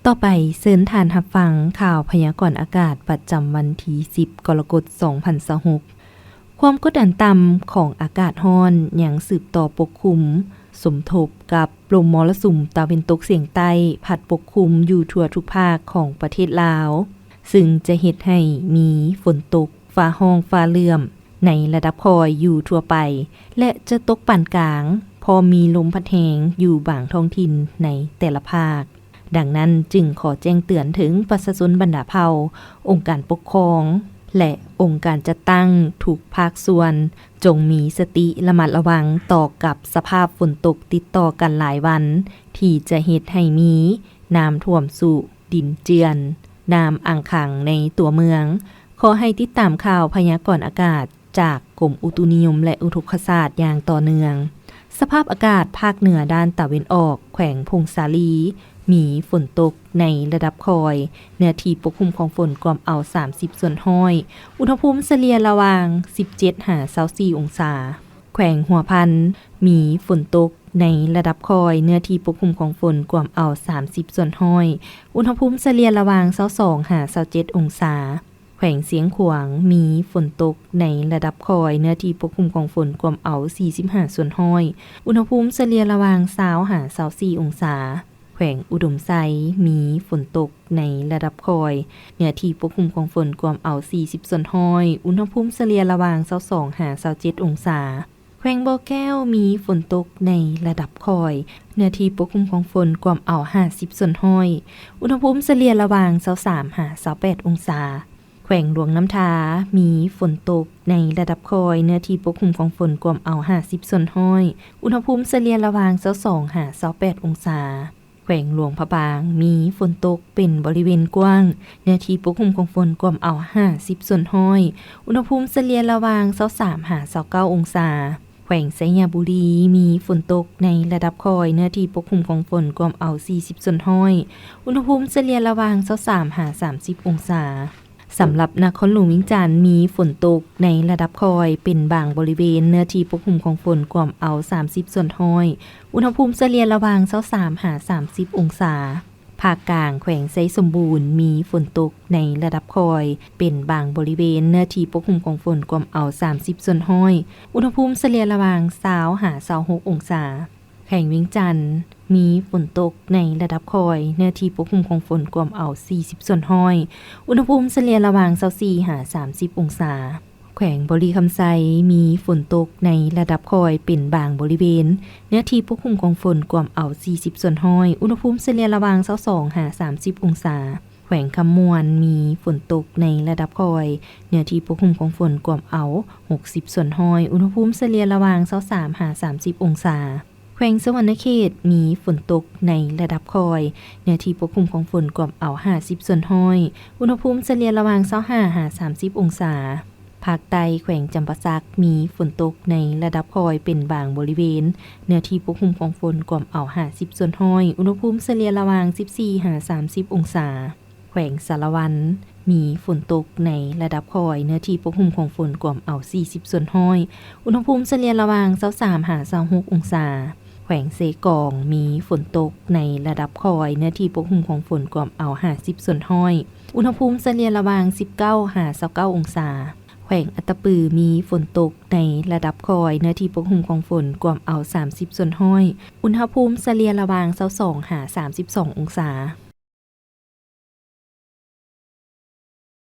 ต่อไปเชิญทานรับฟังข่าวพยากรณ์อากาศประจำวันที่10 กรกฎาคม 2026ความกดดันต่ำของอากาศร้อนยังสืบต่อปกคลุมสมทบกับลมมรสุมตะวันตกเฉียงใต้พัดปกคลุมอยู่ทั่วทุกภาคของประเทศลาวซึ่งจะเฮ็ดให้มีฝนตกฟ้าร้องฟ้าเหลื่อมในระดับพอยอยู่ทั่วไปและจะตกปานกลางพอมีลมพัดแรงอยู่บางท้องถิ่นในแต่ละภาคดังนั้นจึงขอแจ้งเตือนถึงประชาชนบรรดาเผ่าองค์การปกครองและองค์การจัดตั้งทุกภาคส่วนจงมีสติระมัดระวังต่อกับสภาพฝนตกติดต่อกันหลายวันที่จะเฮ็ดให้มีน้ำท่วมสู่ดินเจือนน้ำอ่างขังในตัวเมืองขอให้ติดตามข่าวพยากรณ์อากาศจากกรมอุตุนิยมและอุทกศาสตร์อย่างต่อเนื่องสภาพอากาศภาคเหนือด้านตะวันออกแขวงพงษาลีมีฝนตกในระดับคอยเนื้อที่ปกคลุมของฝนกวมเอา30ส่วนห้อยอุณหภูมิเฉลี่ยระหว่าง17-24องศาแขวงหัวพันมีฝนตกในระดับคอยเนื้อที่ปกคลุมของฝนกวมเอา30ส่วนห้อยอุณหภูมิเฉลี่ยระหว่าง22-27องศาแขวงเสียงขวางมีฝนตกในระดับคอยเนื้อที่ปกคลุมของฝนกวมเอา45ส่วนห้อยอุณหภูมิเฉลี่ยระหว่าง20-24องศาแขวงอุดมไซมีฝนตกในระดับคอยเนื้อที่ปกคลุมของฝนกวมเอา40ส่วนห้อยอุณหภูมิเฉลี่ยระหว่าง22-27องศาแขวงบ่อแก้วมีฝนตกในระดับคอยเนื้อที่ปกคลุมของฝนกวมเอา50ส่วนห้อยอุณหภูมิเฉลี่ยระหว่าง23-28องศาแขวงหลวงน้ำทามีฝนตกในระดับคอยเนื้อที่ปกคลุมของฝนกวมเอา50ส่วนห้อยอุณหภูมิเฉลี่ยระหว่าง22-28องศาแขวงหลวงพระบางมีฝนตกเป็นบริเวณกว้างเนื้อที่ปกคลุมของฝนกวมเอา50ส่วนห้อยอุณหภูมิเฉลี่ยระหว่าง23-29องศาแขวงไสยบุรีมีฝนตกในระดับคอยเนื้อที่ปกคลุมของฝนกวมเอา40ส่วนห้อยอุณหภูมิเฉลี่ยระหว่าง23-30องศาสำหรับนครหลวงวิงจันทน์มีฝนตกในระดับคอยเป็นบางบริเวณเนื้อที่ปกคลุมของฝนกวมเอา30ส่วนห้อยอุณหภูมิเฉลี่ยระหว่าง23-30องศาภาคกลางแขวงไซสมบูรณ์มีฝนตกในระดับคอยเป็นบางบริเวณเนื้อที่ปกคลุมของฝนกวมเอา30ส่วนห้อยอุณหภูมิเฉลี่ยระหว่าง20-26องศาแขวงเวียงจันทน์มีฝนตกในระดับคอยเนื้อที่ปกคลุมของฝนกวมเอา40ส่วนห้อยอุณหภูมิเฉลี่ยระหว่าง24-30องศาแขวงบริคำไซมีฝนตกในระดับคอยเป็นบางบริเวณเนื้อที่ปกคลุมของฝนกวมเอา40ส่วนห้อยอุณหภูมิเฉลี่ยระหว่าง22-30องศาแขวงคำมวนมีฝนตกในระดับคอยเนื้อที่ปกคลุมของฝนกวมเอา60ส่วนห้อยอุณหภูมิเฉลี่ยระหว่าง23-30องศาแขวงสวรรณเขตมีฝนตกในระดับคอยเนื้อที่ปกคลุมของฝนกวมเอา50ส่วนห้อยอุณหภูมิเฉลี่ยระหว่าง25-30องศาภาคใต้แขวงจำปาสักมีฝนตกในระดับคอยเป็นบางบริเวณเนื้อที่ปกคลุมของฝนกวมเอา50ส่วนห้อยอุณหภูมิเฉลี่ยระหว่าง14-30องศาแขวงสารวันมีฝนตกในระดับคอยเนื้อที่ปกคลุมของฝนกวมเอา40ส่วนห้อยอุณหภูมิเฉลี่ยระหว่าง23-26องศาแขวงเซกองมีฝนตกในระดับคอยเนื้อที่ปกคลุมของฝนกวมเอา50ส่วนห้อยอุณหภูมิเฉลี่ยระหว่าง19-29องศาแขวงอัตตปือมีฝนตกในระดับคอยเนื้อที่ปกคลุมของฝนกวมเอา30ส่วนห้อยอุณหภูมิเฉลี่ยระหว่าง22-32องศา